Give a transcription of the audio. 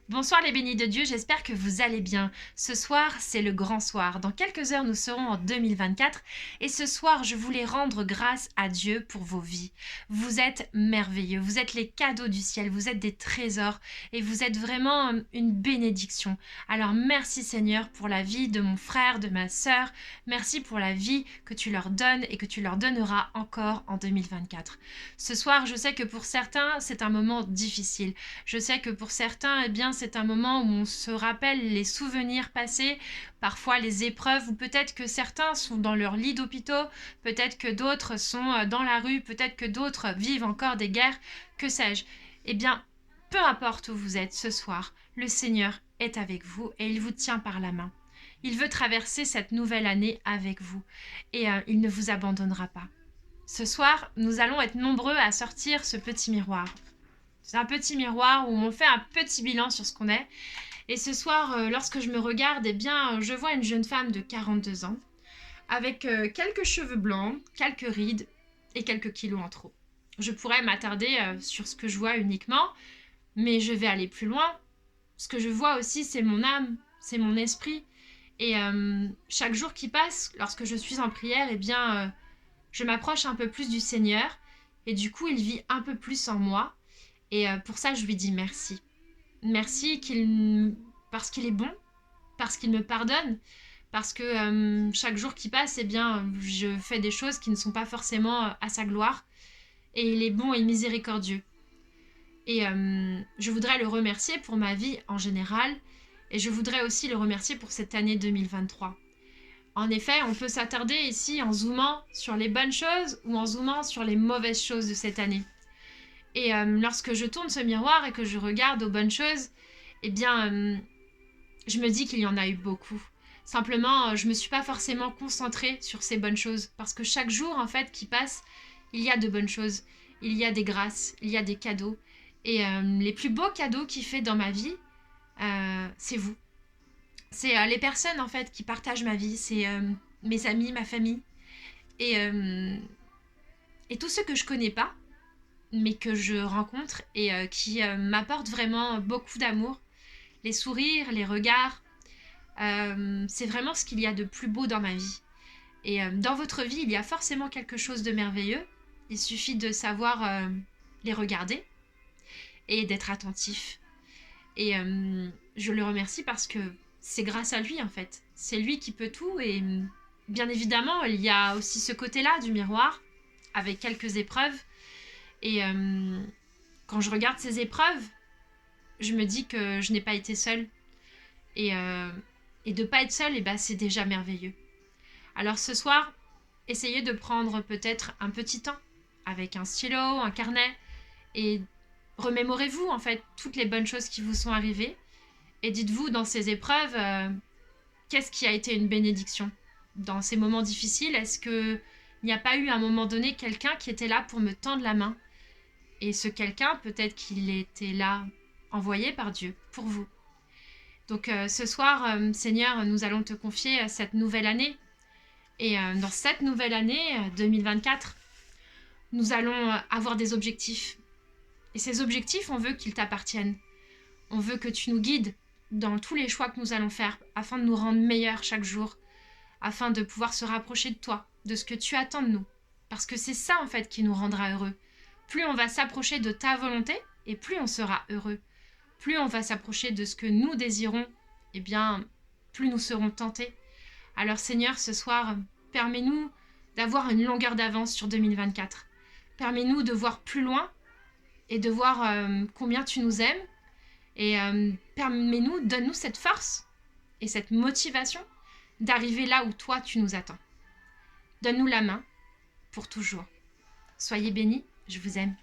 Bonsoir les bénis de Dieu, j'espère que vous allez bien. Ce soir, c'est le grand soir. Dans quelques heures, nous serons en 2024 et ce soir, je voulais rendre grâce à Dieu pour vos vies. Vous êtes merveilleux, vous êtes les cadeaux du ciel, vous êtes des trésors et vous êtes vraiment une bénédiction. Alors merci Seigneur pour la vie de mon frère, de ma sœur. Merci pour la vie que tu leur donnes et que tu leur donneras encore en 2024. Ce soir, je sais que pour certains, c'est un moment difficile. Je sais que pour certains, eh bien, c'est un moment où on se rappelle les souvenirs passés, parfois les épreuves, ou peut-être que certains sont dans leur lit d'hôpitaux, peut-être que d'autres sont dans la rue, peut-être que d'autres vivent encore des guerres, que sais-je. Eh bien, peu importe où vous êtes ce soir, le Seigneur est avec vous et il vous tient par la main. Il veut traverser cette nouvelle année avec vous et il ne vous abandonnera pas. Ce soir, nous allons être nombreux à sortir ce petit miroir. C'est un petit miroir où on fait un petit bilan sur ce qu'on est. Et ce soir, lorsque je me regarde, eh bien, je vois une jeune femme de 42 ans, avec quelques cheveux blancs, quelques rides et quelques kilos en trop. Je pourrais m'attarder sur ce que je vois uniquement, mais je vais aller plus loin. Ce que je vois aussi, c'est mon âme, c'est mon esprit. Et chaque jour qui passe, lorsque je suis en prière, eh bien, je m'approche un peu plus du Seigneur. Et du coup, il vit un peu plus en moi. Et pour ça, je lui dis merci. Merci parce qu'il est bon, parce qu'il me pardonne, parce que chaque jour qui passe, eh bien, je fais des choses qui ne sont pas forcément à sa gloire. Et il est bon et miséricordieux. Et je voudrais le remercier pour ma vie en général. Et je voudrais aussi le remercier pour cette année 2023. En effet, on peut s'attarder ici en zoomant sur les bonnes choses ou en zoomant sur les mauvaises choses de cette année. Et lorsque je tourne ce miroir et que je regarde aux bonnes choses, eh bien, je me dis qu'il y en a eu beaucoup. Simplement, je ne me suis pas forcément concentrée sur ces bonnes choses. Parce que chaque jour, en fait, qui passe, il y a de bonnes choses. Il y a des grâces, il y a des cadeaux. Et les plus beaux cadeaux qu'il fait dans ma vie, c'est vous. C'est les personnes, en fait, qui partagent ma vie. C'est mes amis, ma famille. Et, euh, et tous ceux que je connais pas, mais que je rencontre et qui m'apportent vraiment beaucoup d'amour. Les sourires, les regards, c'est vraiment ce qu'il y a de plus beau dans ma vie. Et dans votre vie, il y a forcément quelque chose de merveilleux. Il suffit de savoir les regarder et d'être attentif. Et je le remercie parce que c'est grâce à lui en fait. C'est lui qui peut tout et bien évidemment, il y a aussi ce côté-là du miroir avec quelques épreuves. Et quand je regarde ces épreuves, je me dis que je n'ai pas été seule. Et, euh, et de ne pas être seule, eh ben, c'est déjà merveilleux. Alors ce soir, essayez de prendre peut-être un petit temps avec un stylo, un carnet, et remémorez-vous en fait toutes les bonnes choses qui vous sont arrivées. Et dites-vous dans ces épreuves, qu'est-ce qui a été une bénédiction dans ces moments difficiles. Est-ce qu'il n'y a pas eu à un moment donné quelqu'un qui était là pour me tendre la main? Et ce quelqu'un, peut-être qu'il était là, envoyé par Dieu, pour vous. Donc ce soir, Seigneur, nous allons te confier cette nouvelle année. Et dans cette nouvelle année, 2024, nous allons avoir des objectifs. Et ces objectifs, on veut qu'ils t'appartiennent. On veut que tu nous guides dans tous les choix que nous allons faire, afin de nous rendre meilleurs chaque jour, afin de pouvoir se rapprocher de toi, de ce que tu attends de nous. Parce que c'est ça, en fait, qui nous rendra heureux. Plus on va s'approcher de ta volonté, et plus on sera heureux. Plus on va s'approcher de ce que nous désirons, eh bien, plus nous serons tentés. Alors Seigneur, ce soir, permets-nous d'avoir une longueur d'avance sur 2024. Permets-nous de voir plus loin et de voir combien tu nous aimes. Et permets-nous, donne-nous cette force et cette motivation d'arriver là où toi tu nous attends. Donne-nous la main pour toujours. Soyez bénis, je vous aime.